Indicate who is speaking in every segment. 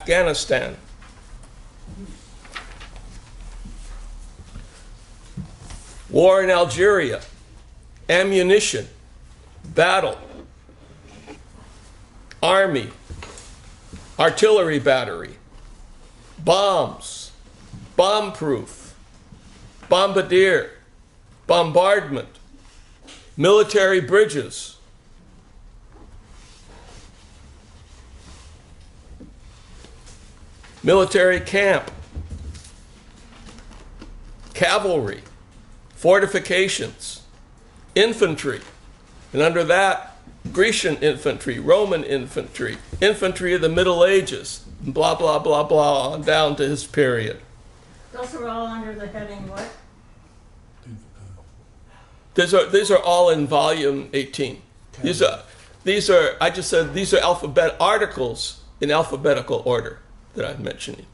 Speaker 1: Afghanistan. War in Algeria, ammunition, battle, army, artillery battery, bombs, bomb-proof, bombardier, bombardment, military bridges, military camp, cavalry, fortifications, infantry, and under that, Grecian infantry, Roman infantry, infantry of the Middle Ages, blah, blah, blah, blah, on down to his period.
Speaker 2: Those are all under the heading what?
Speaker 1: These are all in volume 18. These are I just said these are alphabet articles in alphabetical order that I'm mentioning.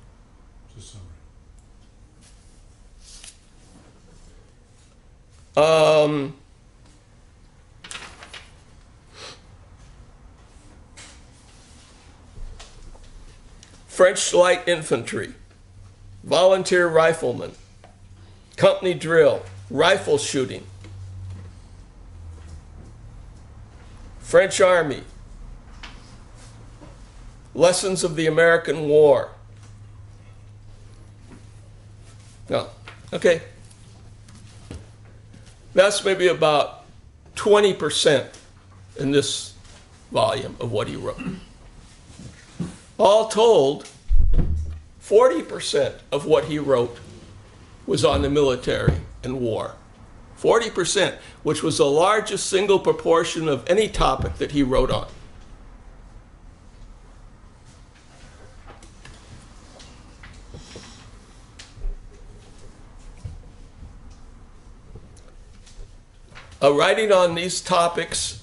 Speaker 1: French light infantry, volunteer riflemen, company drill, rifle shooting, French Army, lessons of the American War. No, okay. That's maybe about 20% in this volume of what he wrote. All told, 40% of what he wrote was on the military and war. 40%, which was the largest single proportion of any topic that he wrote on. Writing on these topics,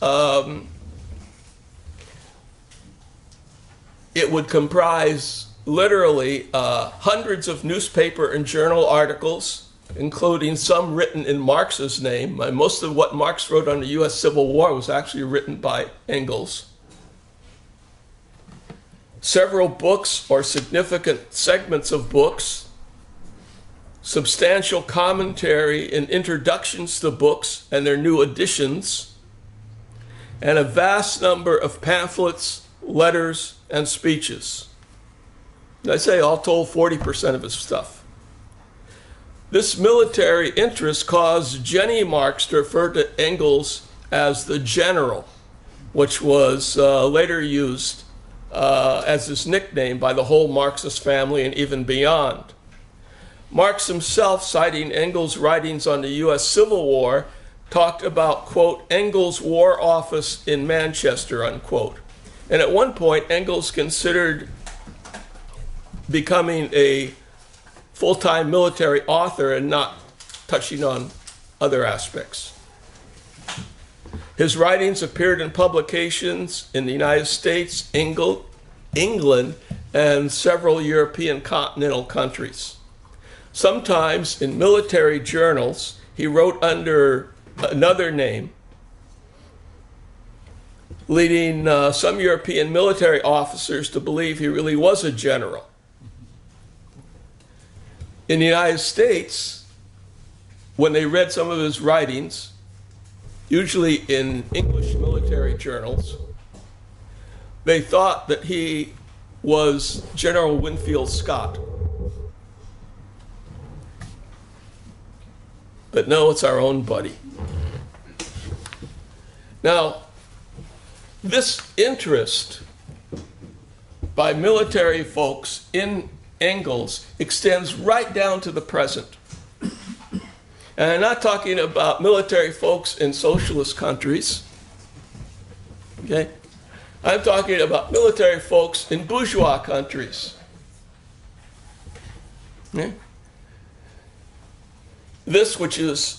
Speaker 1: it would comprise literally hundreds of newspaper and journal articles, including some written in Marx's name. Most of what Marx wrote on the U.S. Civil War was actually written by Engels. Several books or significant segments of books, substantial commentary and introductions to books and their new editions, and a vast number of pamphlets, letters, and speeches. I say all told 40% of his stuff. This military interest caused Jenny Marx to refer to Engels as the general, which was later used as his nickname by the whole Marxist family and even beyond. Marx himself, citing Engels' writings on the U.S. Civil War, talked about, quote, Engels' War Office in Manchester, unquote. And at one point, Engels considered becoming a full-time military author and not touching on other aspects. His writings appeared in publications in the United States, England, and several European continental countries. Sometimes in military journals, he wrote under another name, leading some European military officers to believe he really was a general. In the United States, when they read some of his writings, usually in English military journals, they thought that he was General Winfield Scott. But no, it's our own buddy. Now, this interest by military folks in Engels extends right down to the present. And I'm not talking about military folks in socialist countries. Okay? I'm talking about military folks in bourgeois countries. Okay? This, which is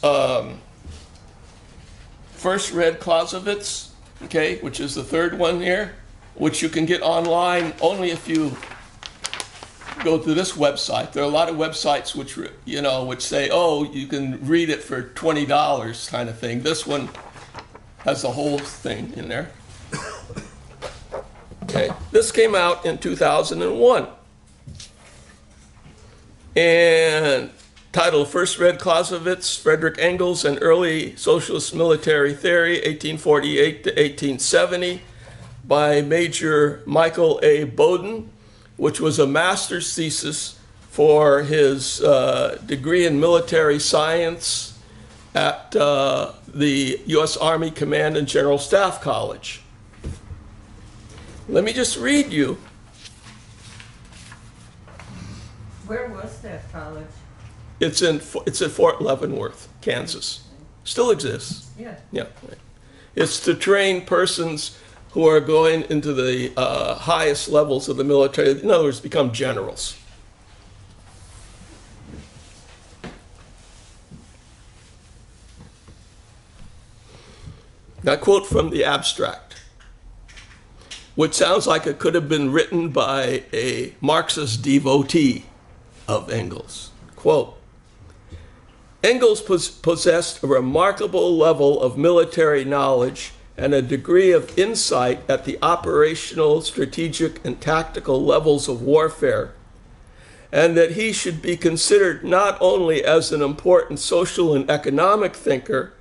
Speaker 1: first read Clausewitz, okay, which is the third one here, which you can get online only if you go to this website. There are a lot of websites which, you know, which say, oh, you can read it for $20 kind of thing. This one has the whole thing in there. Okay, this came out in 2001. And titled First Read Clausewitz, Friedrich Engels, and Early Socialist Military Theory, 1848 to 1870, by Major Michael A. Bowden, which was a master's thesis for his degree in military science at the U.S. Army Command and General Staff College. Let me just read you.
Speaker 2: Where was that college?
Speaker 1: It's at Fort Leavenworth, Kansas. Still exists.
Speaker 2: Yeah.
Speaker 1: Yeah. It's to train persons who are going into the highest levels of the military. In other words, become generals. Now, I quote from the abstract, which sounds like it could have been written by a Marxist devotee of Engels. Quote, Engels possessed a remarkable level of military knowledge and a degree of insight at the operational, strategic, and tactical levels of warfare, and that he should be considered not only as an important social and economic thinker,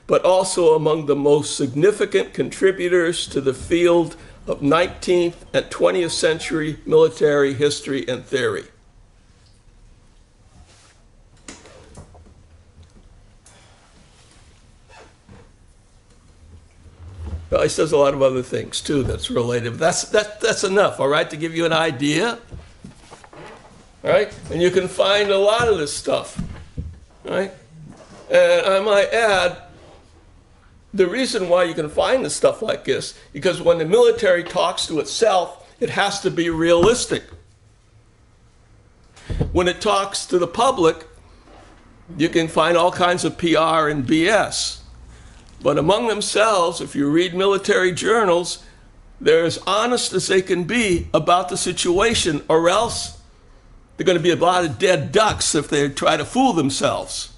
Speaker 1: but also among the most significant contributors to the field of 19th and 20th century military history and theory. Well, he says a lot of other things too that's related. That's enough, all right, to give you an idea. All right, and you can find a lot of this stuff, right? And I might add, the reason why you can find this stuff like this, because when the military talks to itself, it has to be realistic. When it talks to the public, you can find all kinds of PR and BS. But among themselves, if you read military journals, they're as honest as they can be about the situation, or else they're going to be a lot of dead ducks if they try to fool themselves.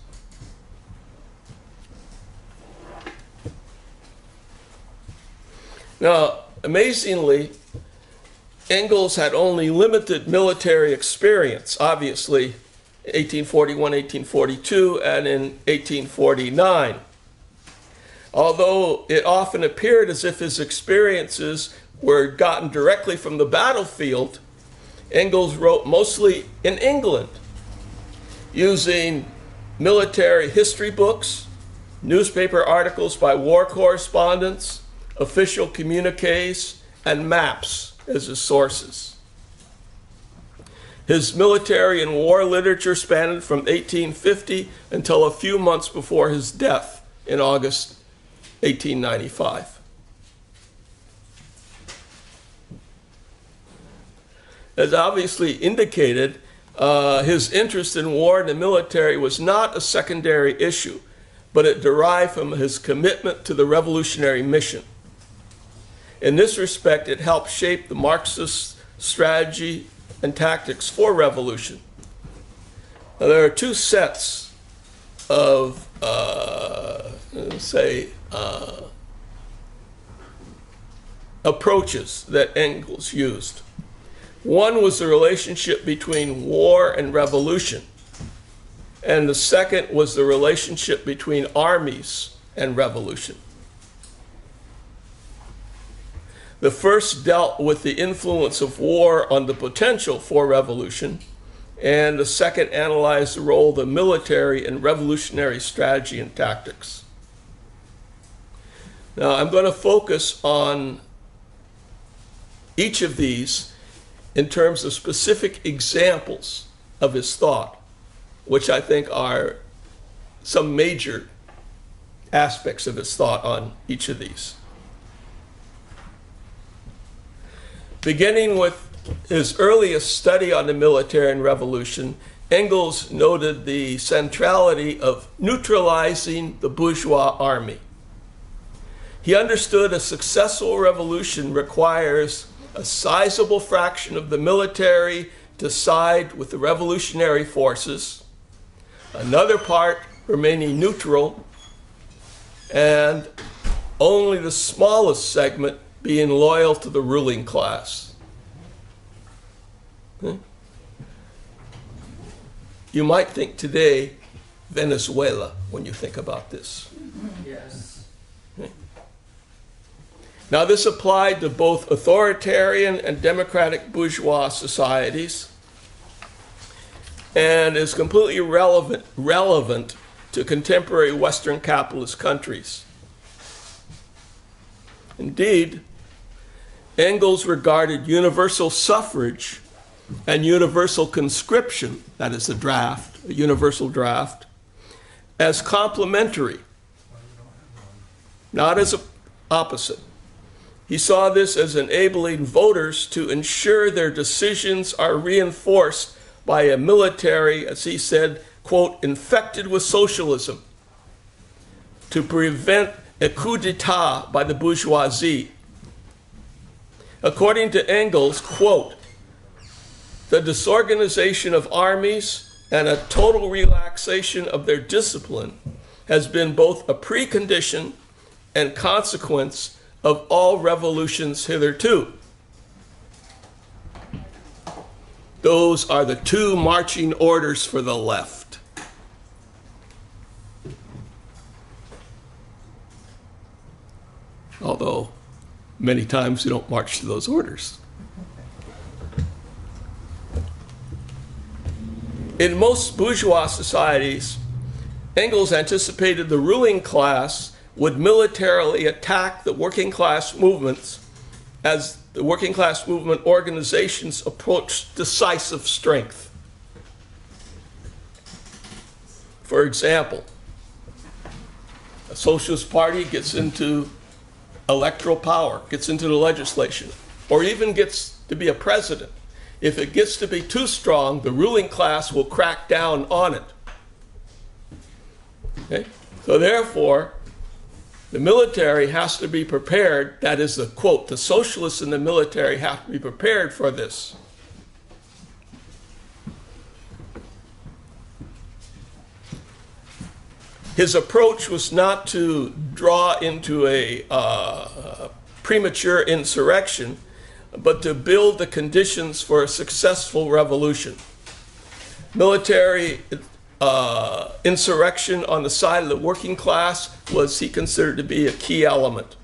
Speaker 1: Now, amazingly, Engels had only limited military experience, obviously, 1841, 1842, and in 1849. Although it often appeared as if his experiences were gotten directly from the battlefield, Engels wrote mostly in England, using military history books, newspaper articles by war correspondents, official communiques, and maps as his sources. His military and war literature spanned from 1850 until a few months before his death in August 1895. As obviously indicated, his interest in war and the military was not a secondary issue, but it derived from his commitment to the revolutionary mission. In this respect, it helped shape the Marxist strategy and tactics for revolution. Now, there are two sets of, approaches that Engels used. One was the relationship between war and revolution, and the second was the relationship between armies and revolution. The first dealt with the influence of war on the potential for revolution, and the second analyzed the role of the military in revolutionary strategy and tactics. Now, I'm going to focus on each of these in terms of specific examples of his thought, which I think are some major aspects of his thought on each of these. Beginning with his earliest study on the military and revolution, Engels noted the centrality of neutralizing the bourgeois army. He understood a successful revolution requires a sizable fraction of the military to side with the revolutionary forces, another part remaining neutral, and only the smallest segment being loyal to the ruling class. Okay? You might think today Venezuela when you think about this.
Speaker 3: Yes.
Speaker 1: Okay? Now this applied to both authoritarian and democratic bourgeois societies and is completely relevant to contemporary Western capitalist countries. Indeed, Engels regarded universal suffrage and universal conscription, that is a draft, a universal draft, as complementary, not as an opposite. He saw this as enabling voters to ensure their decisions are reinforced by a military, as he said, quote, infected with socialism, to prevent a coup d'etat by the bourgeoisie. According to Engels, quote, the disorganization of armies and a total relaxation of their discipline has been both a precondition and consequence of all revolutions hitherto. Those are the two marching orders for the left. Although many times we don't march to those orders. In most bourgeois societies, Engels anticipated the ruling class would militarily attack the working class movements as the working class movement organizations approached decisive strength. For example, a socialist party gets into electoral power, gets into the legislation, or even gets to be a president. If it gets to be too strong, the ruling class will crack down on it. Okay? So therefore, the military has to be prepared, that is the quote, the socialists in the military have to be prepared for this. His approach was not to draw into a premature insurrection, but to build the conditions for a successful revolution. Military insurrection on the side of the working class was he considered to be a key element.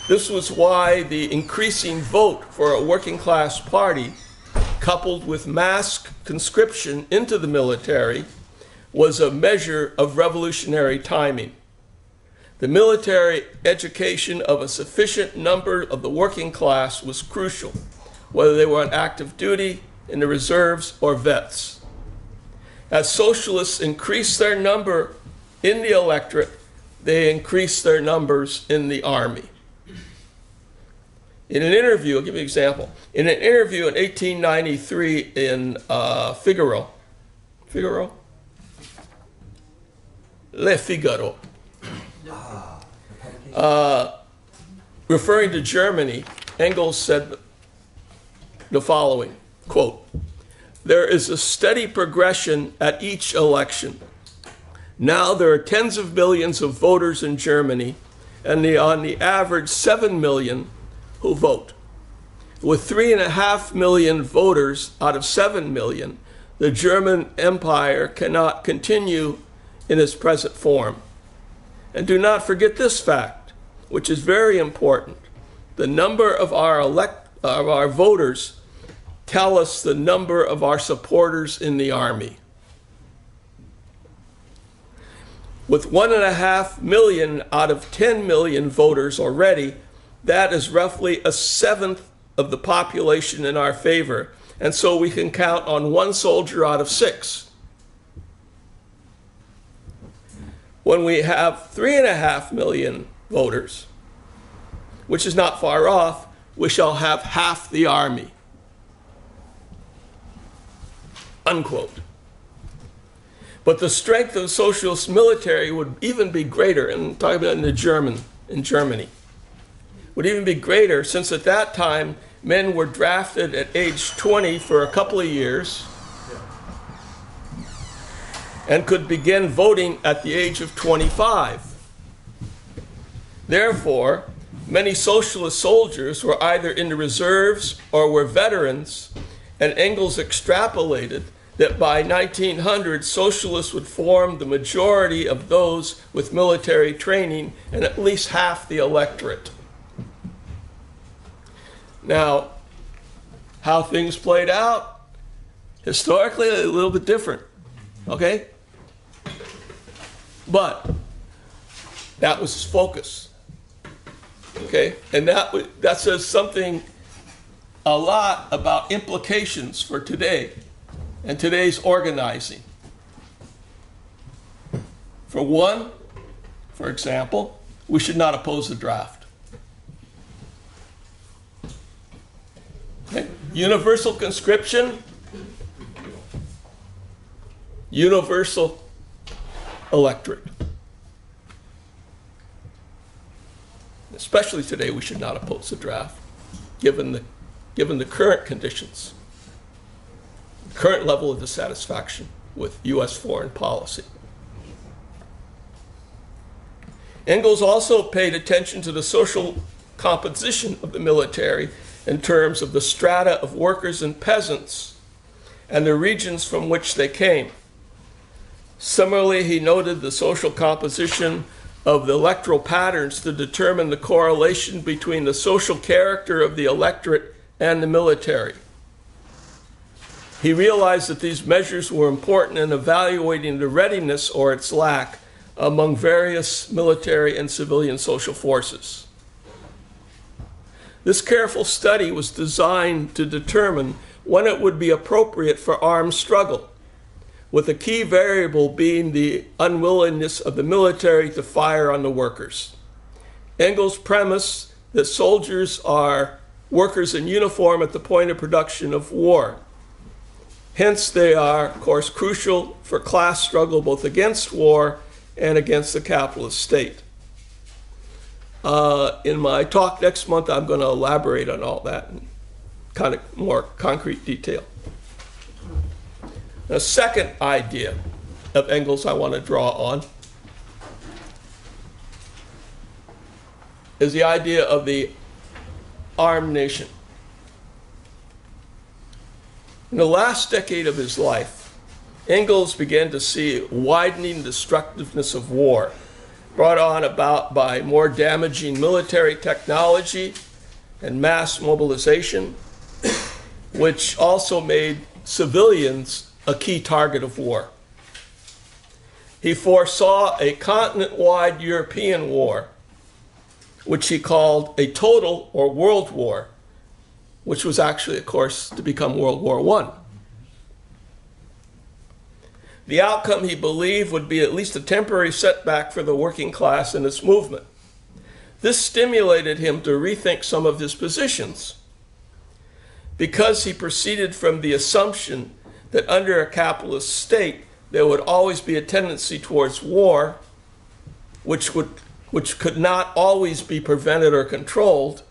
Speaker 1: This was why the increasing vote for a working class party, coupled with mass conscription into the military, was a measure of revolutionary timing. The military education of a sufficient number of the working class was crucial, whether they were on active duty, in the reserves, or vets. As socialists increased their number in the electorate, they increased their numbers in the army. In an interview, I'll give you an example. In an interview in 1893 in Figaro, Le Figaro, referring to Germany, Engels said the following, quote, there is a steady progression at each election. Now there are tens of millions of voters in Germany, and on the average 7 million who vote. With 3.5 million voters out of 7 million, the German Empire cannot continue in its present form. And do not forget this fact, which is very important. The number of our voters tell us the number of our supporters in the army. With 1.5 million out of 10 million voters already, that is roughly 1/7 of the population in our favor, and so we can count on 1 soldier out of 6. When we have 3.5 million voters, which is not far off, we shall have half the army. Unquote. But the strength of the socialist military would even be greater, and talking about in Germany, would even be greater, since at that time men were drafted at age 20 for a couple of years and could begin voting at the age of 25. Therefore, Many socialist soldiers were either in the reserves or were veterans, and Engels extrapolated that by 1900, socialists would form the majority of those with military training and at least half the electorate. Now, how things played out, historically a little bit different, okay? But that was his focus, okay? And that says something a lot about implications for today and today's organizing. For one, for example, we should not oppose the draft. Okay? Universal conscription, universal electorate. Especially today, we should not oppose the draft, given the current conditions, current level of dissatisfaction with U.S. foreign policy. Engels also paid attention to the social composition of the military in terms of the strata of workers and peasants and the regions from which they came. Similarly, he noted the social composition of the electoral patterns to determine the correlation between the social character of the electorate and the military. He realized that these measures were important in evaluating the readiness or its lack among various military and civilian social forces. This careful study was designed to determine when it would be appropriate for armed struggle, with a key variable being the unwillingness of the military to fire on the workers. Engels premised that soldiers are workers in uniform at the point of production of war. Hence, they are, of course, crucial for class struggle both against war and against the capitalist state. In my talk next month, I'm going to elaborate on all that in kind of more concrete detail. A second idea of Engels I want to draw on is the idea of the armed nation. In the last decade of his life, Engels began to see widening destructiveness of war, brought on about by more damaging military technology and mass mobilization, which also made civilians a key target of war. He foresaw a continent-wide European war, which he called a total or world war, which was actually, of course, to become World War I. The outcome, he believed, would be at least a temporary setback for the working class in its movement. This stimulated him to rethink some of his positions, because he proceeded from the assumption that under a capitalist state, there would always be a tendency towards war, which could not always be prevented or controlled.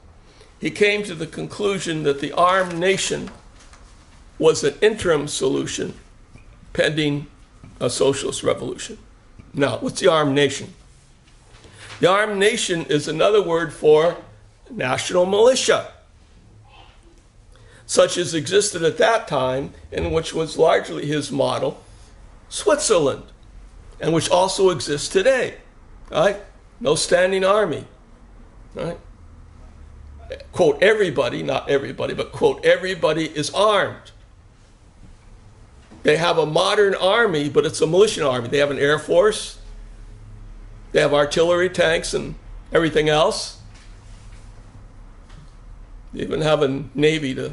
Speaker 1: He came to the conclusion that the armed nation was an interim solution pending a socialist revolution. Now, what's the armed nation? The armed nation is another word for national militia, such as existed at that time, and which was largely his model, Switzerland, and which also exists today, right? No standing army, right? Quote, everybody, not everybody, but quote, everybody is armed. They have a modern army, but it's a militia army. They have an air force. They have artillery, tanks, and everything else. They even have a navy to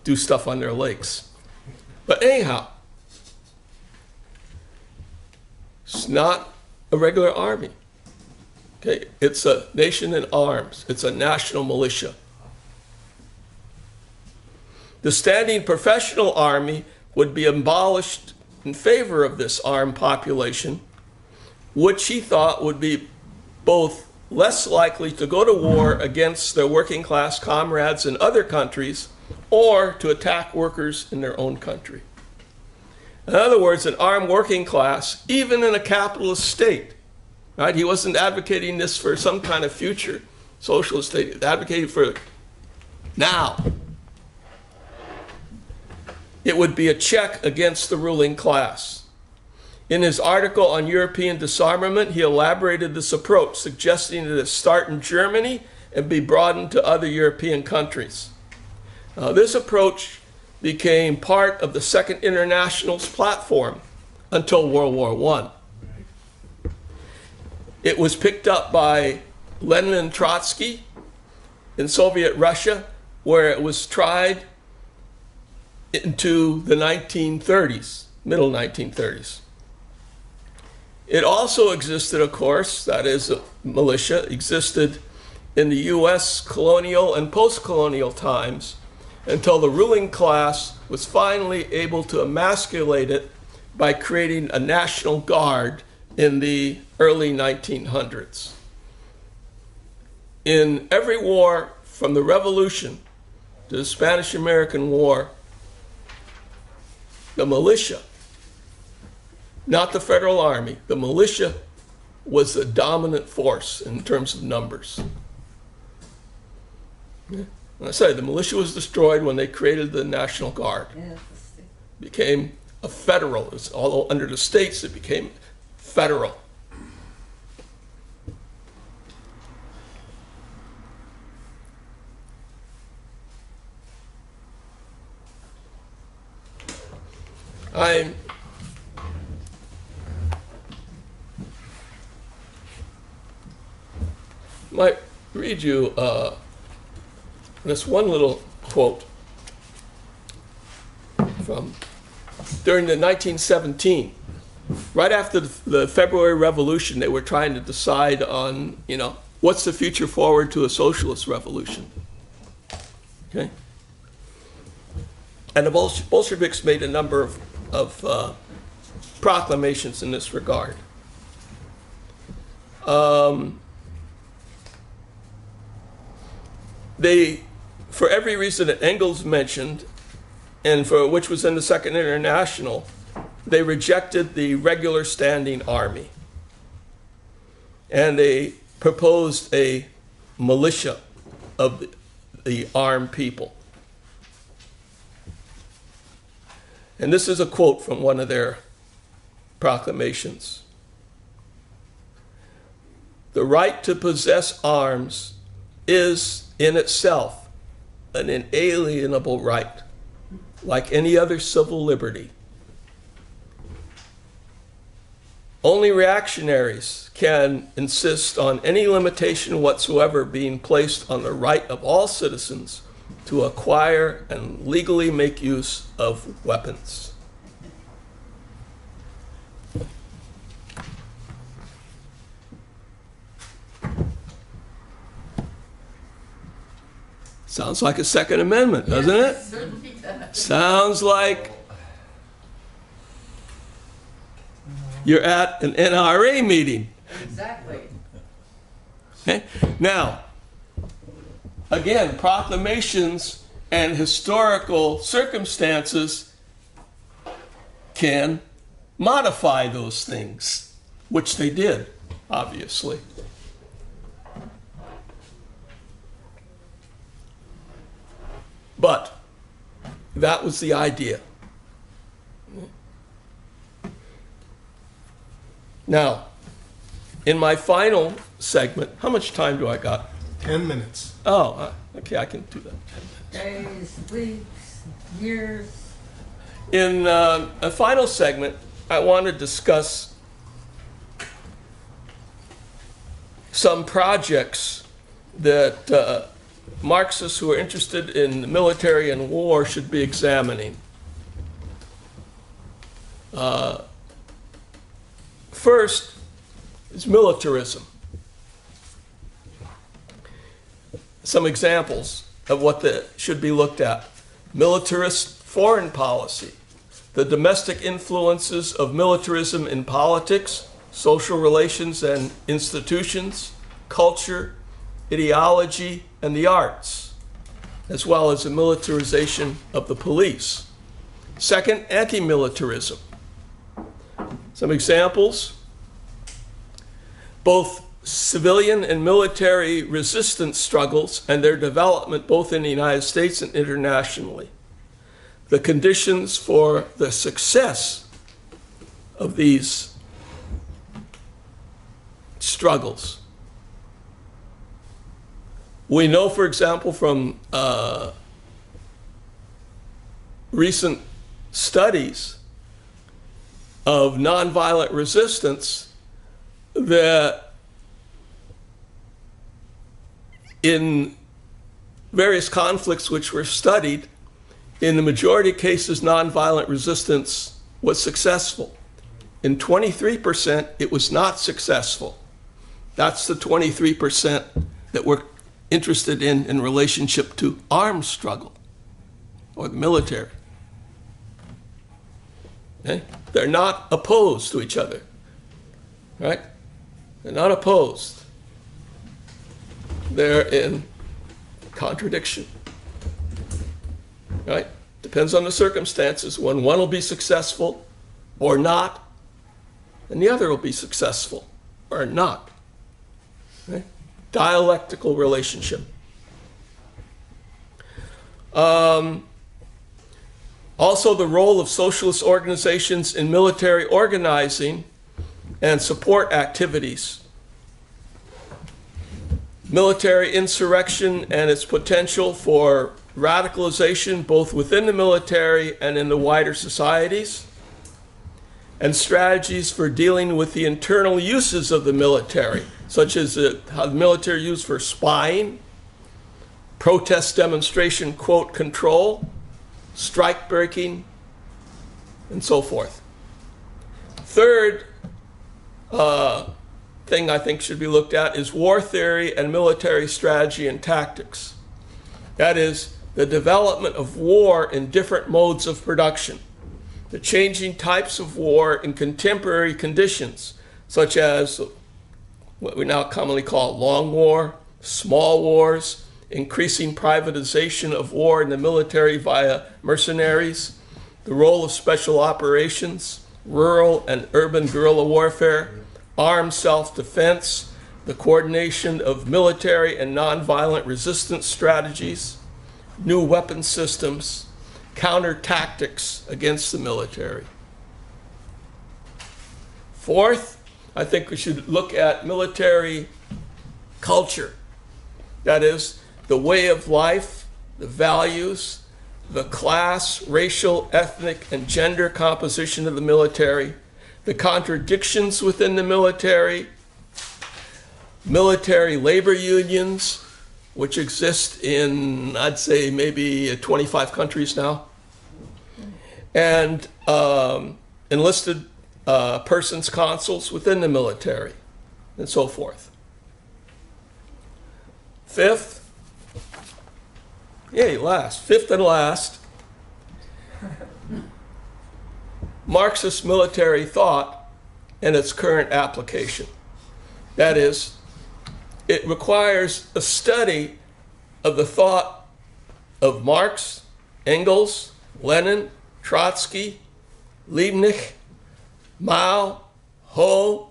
Speaker 1: do stuff on their lakes. But anyhow, it's not a regular army. Okay, it's a nation in arms. It's a national militia. The standing professional army would be abolished in favor of this armed population, which he thought would be both less likely to go to war against their working class comrades in other countries or to attack workers in their own country. In other words, an armed working class, even in a capitalist state, right? He wasn't advocating this for some kind of future socialist state, advocating for now. It would be a check against the ruling class. In his article on European disarmament, he elaborated this approach, suggesting that it start in Germany and be broadened to other European countries. This approach became part of the Second International's platform until World War I. It was picked up by Lenin and Trotsky in Soviet Russia, where it was tried into the 1930s, middle 1930s. It also existed, of course, that is, militia existed in the US colonial and post-colonial times until the ruling class was finally able to emasculate it by creating a National Guard in the early 1900s. In every war, from the Revolution to the Spanish-American War, the militia, not the Federal Army, the militia was the dominant force in terms of numbers. I say the militia was destroyed when they created the National Guard. It became a federal. It was all under the states, it became federal. I might read you this one little quote from during the 1917, right after the February Revolution. They were trying to decide on, what's the future forward to a socialist revolution. Okay, and the Bolsheviks made a number of proclamations in this regard. They, for every reason that Engels mentioned, and for which was in the Second International, they rejected the regular standing army. And they proposed a militia of the armed people. And this is a quote from one of their proclamations. "The right to possess arms is in itself an inalienable right, like any other civil liberty. Only reactionaries can insist on any limitation whatsoever being placed on the right of all citizens to acquire and legally make use of weapons." Sounds like a Second Amendment, doesn't it?
Speaker 2: Yes, certainly does.
Speaker 1: Sounds like you're at an NRA meeting.
Speaker 2: Exactly.
Speaker 1: Okay? Now, again, proclamations and historical circumstances can modify those things, which they did, obviously. But that was the idea. Now, in my final segment, how much time do I got?
Speaker 3: 10 minutes.
Speaker 1: Oh, okay, I can do that.
Speaker 2: Days, weeks, years.
Speaker 1: In a final segment, I want to discuss some projects that Marxists who are interested in the military and war should be examining. First is militarism. Some examples of what should be looked at. Militarist foreign policy, the domestic influences of militarism in politics, social relations and institutions, culture, ideology, and the arts, as well as the militarization of the police. Second, anti-militarism. Some examples. Both civilian and military resistance struggles and their development both in the United States and internationally. The conditions for the success of these struggles. We know, for example, from recent studies of nonviolent resistance that in various conflicts which were studied, in the majority of cases, nonviolent resistance was successful. In 23%, it was not successful. That's the 23% that we're interested in relationship to armed struggle or the military. Okay? They're not opposed to each other, right? They're not opposed. They're in contradiction, right? Depends on the circumstances when one will be successful or not, and the other will be successful or not. Right? Dialectical relationship. Also, the role of socialist organizations in military organizing and support activities. Military insurrection and its potential for radicalization both within the military and in the wider societies, and strategies for dealing with the internal uses of the military, such as how the military is used for spying, protest demonstration, quote, control, strike breaking, and so forth. Third thing I think should be looked at is war theory and military strategy and tactics. That is, the development of war in different modes of production, the changing types of war in contemporary conditions, such as what we now commonly call long war, small wars, increasing privatization of war in the military via mercenaries, the role of special operations, rural and urban guerrilla warfare, armed self-defense, the coordination of military and nonviolent resistance strategies, new weapon systems, counter tactics against the military. Fourth, I think we should look at military culture. That is, the way of life, the values, the class, racial, ethnic, and gender composition of the military, the contradictions within the military labor unions, which exist in, I'd say, maybe 25 countries now, and enlisted persons consuls within the military, and so forth. Fifth and last, Marxist military thought and its current application. That is, it requires a study of the thought of Marx, Engels, Lenin, Trotsky, Leibniz, Mao, Ho,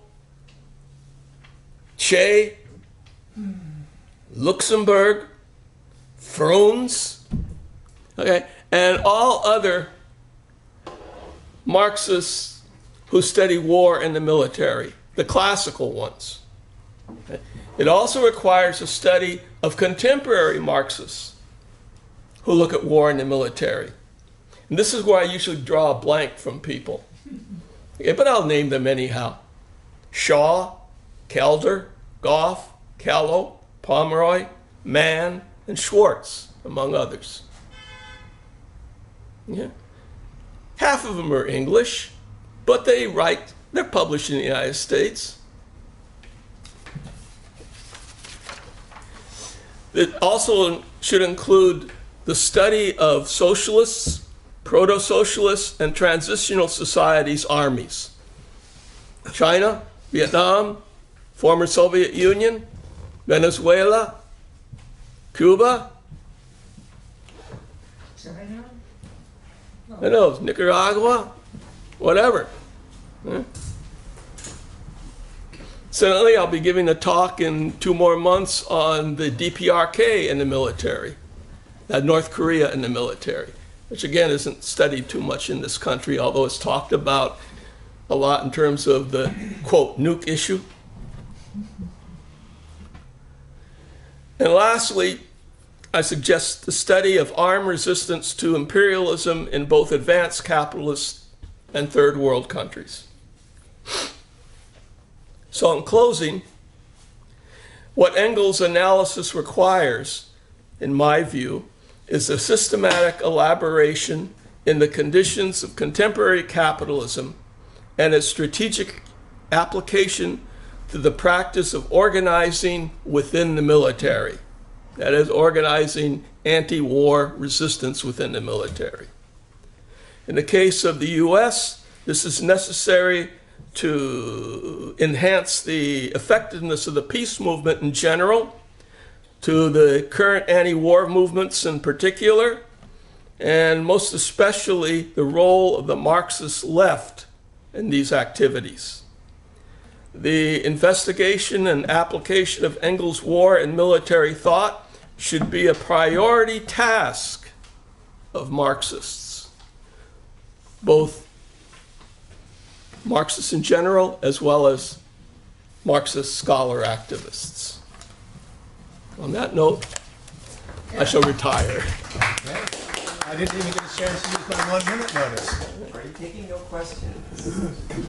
Speaker 1: Che, Luxemburg, Frunze, okay, and all other Marxists who study war and the military, the classical ones. Okay. It also requires a study of contemporary Marxists who look at war and the military. And this is where I usually draw a blank from people. Okay, but I'll name them anyhow. Shaw, Kelder, Goff, Callow, Pomeroy, Mann, and Schwartz, among others. Yeah. Half of them are English, but they're published in the United States. It also should include the study of socialists, proto-socialists, and transitional societies' armies. China, Vietnam, former Soviet Union, Venezuela, Cuba,
Speaker 2: China?
Speaker 1: I know, Nicaragua, whatever. Incidentally, I'll be giving a talk in 2 more months on the DPRK in the military, North Korea in the military, which again isn't studied too much in this country, although it's talked about a lot in terms of the, quote, nuke issue. And lastly, I suggest the study of armed resistance to imperialism in both advanced capitalist and third world countries. So in closing, what Engels' analysis requires, in my view, is a systematic elaboration in the conditions of contemporary capitalism and its strategic application to the practice of organizing within the military. That is, organizing anti-war resistance within the military. In the case of the US, this is necessary to enhance the effectiveness of the peace movement in general, to the current anti-war movements in particular, and most especially the role of the Marxist left in these activities. The investigation and application of Engels' war and military thought should be a priority task of Marxists, both Marxists in general as well as Marxist scholar activists. On that note, I shall retire.
Speaker 3: Okay. I didn't even get a chance to use my 1-minute notice.
Speaker 4: Are you taking no questions?